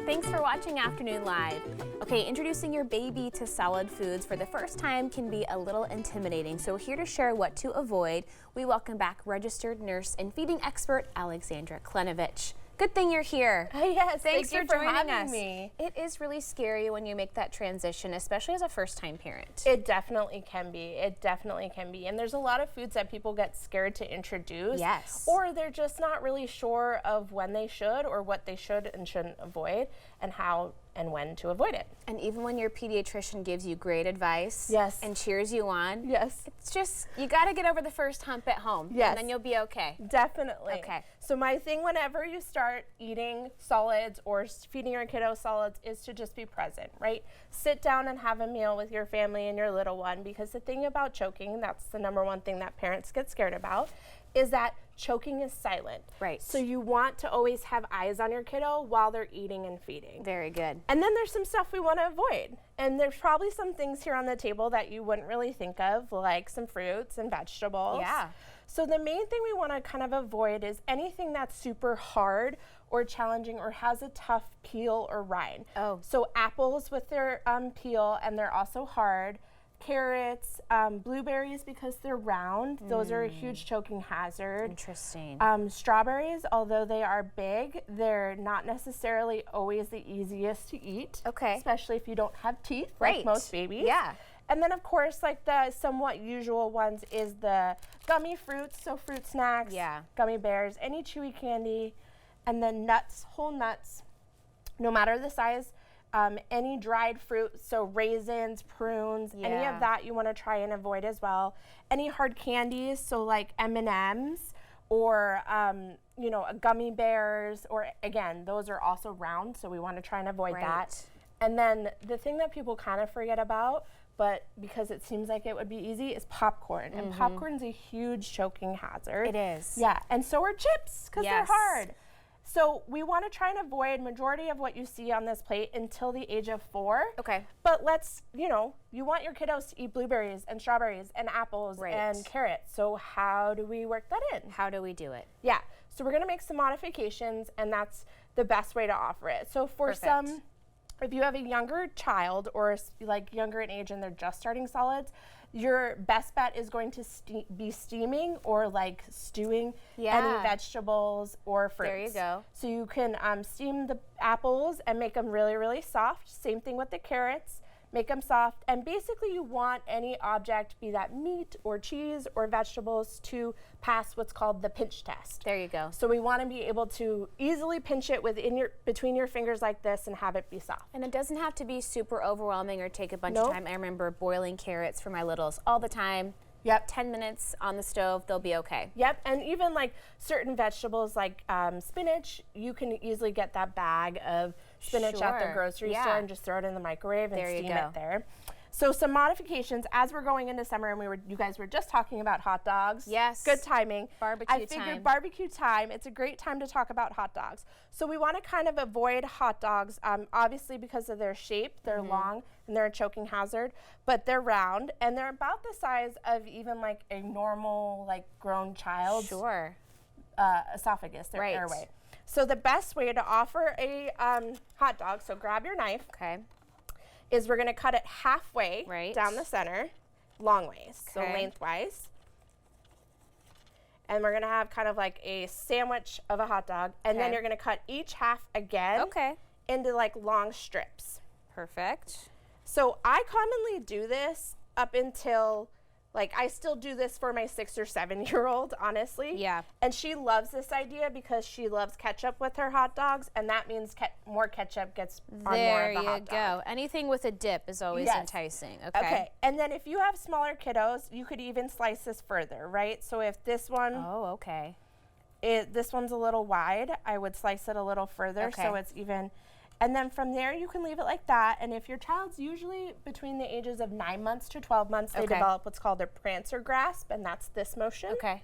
Thanks for watching Afternoon Live. Okay, introducing your baby to solid foods for the first time can be a little intimidating, so here to share what to avoid, we welcome back registered nurse and feeding expert Alexandra Klenovich. Good thing you're here. Yes, Thanks thank you for for joining having us. me. It is really scary when you make that transition, especially as a first-time parent. It definitely can be. It definitely can be. And there's a lot of foods that people get scared to introduce. Yes. Or they're just not really sure of when they should or what they should and shouldn't avoid and how and when to avoid it. And even when your pediatrician gives you great advice Yes. and cheers you on, Yes. it's just, you got to get over the first hump at home. Yes. And then you'll be okay. Definitely. Okay. So my thing whenever you start eating solids or feeding your kiddo solids is to just be present, right? Sit down and have a meal with your family and your little one, because the thing about choking, that's the number one thing that parents get scared about, is that choking is silent. Right. So you want to always have eyes on your kiddo while they're eating and feeding. Very good. And then there's some stuff we want to avoid. And there's probably some things here on the table that you wouldn't really think of, like some fruits and vegetables. Yeah. So the main thing we want to kind of avoid is anything that's super hard or challenging or has a tough peel or rind. Oh. So apples with their peel and they're also hard. Carrots, blueberries because they're round. Those are a huge choking hazard. Interesting. Strawberries, although they are big, they're not necessarily always the easiest to eat. Okay. Especially if you don't have teeth, Right. like most babies. Yeah. And then, of course, like the somewhat usual ones is the gummy fruits, so fruit snacks, Yeah. gummy bears, any chewy candy, and then nuts, whole nuts, no matter the size. Any dried fruit, so raisins, prunes, any Yeah. of that you want to try and avoid as well. Any hard candies, so like M&Ms or gummy bears, or again, those are also round, so we want to try and avoid that. Right. And then the thing that people kind of forget about, but because it seems like it would be easy, is popcorn. And popcorn's a huge choking hazard. It is. Yeah, and so are chips because Yes. they're hard. So we want to try and avoid majority of what you see on this plate until the age of 4. Okay. But you want your kiddos to eat blueberries and strawberries and apples Right. and carrots. So how do we work that in? How do we do it? Yeah. So we're going to make some modifications, and that's the best way to offer it. So for Perfect. if you have a younger child or like younger in age and they're just starting solids, your best bet is going to be steaming or like stewing Yeah. any vegetables or fruits. There you go. So you can steam the apples and make them really, really soft. Same thing with the carrots. Make them soft, and basically you want any object, be that meat or cheese or vegetables, to pass what's called the pinch test. There you go. So we want to be able to easily pinch it between your fingers like this and have it be soft. And it doesn't have to be super overwhelming or take a bunch Nope. of time. I remember boiling carrots for my littles all the time. Yep. 10 minutes on the stove, they'll be okay. Yep, and even like certain vegetables like spinach, you can easily get that bag of spinach at the Sure. grocery Yeah. store and just throw it in the microwave and There you steam go. it there. So some modifications as we're going into summer, and you guys were just talking about hot dogs. Yes. Good timing. Barbecue I figured time. barbecue time, it's a great time to talk about hot dogs. So we want to kind of avoid hot dogs, obviously because of their shape. They're long and they're a choking hazard, but they're round and they're about the size of even like a normal like grown child's Sure. esophagus, their Right. airway. So the best way to offer a hot dog, so grab your knife, Okay. is we're gonna cut it halfway Right. down the center, long ways, so Okay. lengthwise. And we're gonna have kind of like a sandwich of a hot dog, and then Okay. you're gonna cut each half again Okay. into like long strips. Perfect. So I commonly do this up until, like, I still do this for my 6 or 7-year-old, honestly. Yeah. And she loves this idea because she loves ketchup with her hot dogs, and that means more ketchup gets on more There of the you hot dog. go. Anything with a dip is always Yes. enticing. Okay. And then if you have smaller kiddos, you could even slice this further, right? So if this one, Oh, okay. this one's a little wide, I would slice it a little further so Okay. it's even. And then from there, you can leave it like that. And if your child's usually between the ages of 9 months to 12 months, they Okay. develop what's called their prancer grasp, and that's this motion. Okay.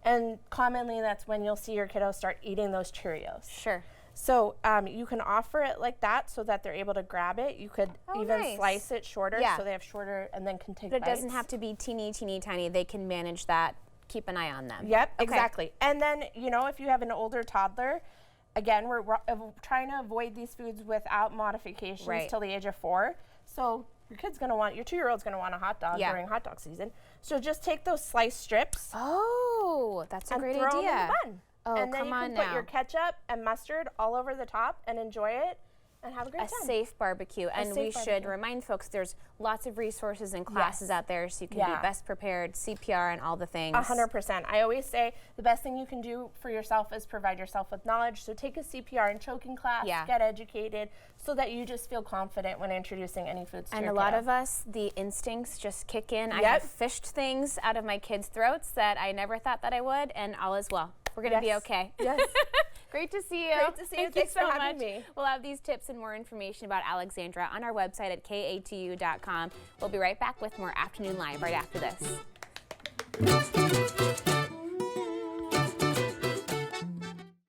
And commonly, that's when you'll see your kiddos start eating those Cheerios. Sure. So you can offer it like that so that they're able to grab it. You could Oh, even nice. slice it shorter Yeah. so they have shorter and then can take But it bites. doesn't have to be teeny, teeny, tiny. They can manage that keep an eye on them. Yep, Okay. exactly. And then, you know, if you have an older toddler, again, we're trying to avoid these foods without modifications Right. till the age of 4. So your 2-year-old's going to want a hot dog Yeah. during hot dog season. So just take those sliced strips Oh, that's a and great throw them in idea. the bun. Oh, and then come you on can put now. your ketchup and mustard all over the top and enjoy it and have a great A time. safe barbecue. And we safe should barbecue. remind folks there's lots of resources and classes Yes. out there so you can Yeah. be best prepared, CPR and all the things. 100%. I always say the best thing you can do for yourself is provide yourself with knowledge. So take a CPR and choking class, Yeah. get educated, so that you just feel confident when introducing any foods to And your a lot kiddo. of us, the instincts just kick in. I Yep. have fished things out of my kids' throats that I never thought that I would, and all is well. We're going to be Yes. okay. Yes. Great to see you. Great to see you. Thank Thanks so for having much. me. We'll have these tips and more information about Alexandra on our website at katu.com. We'll be right back with more Afternoon Live right after this.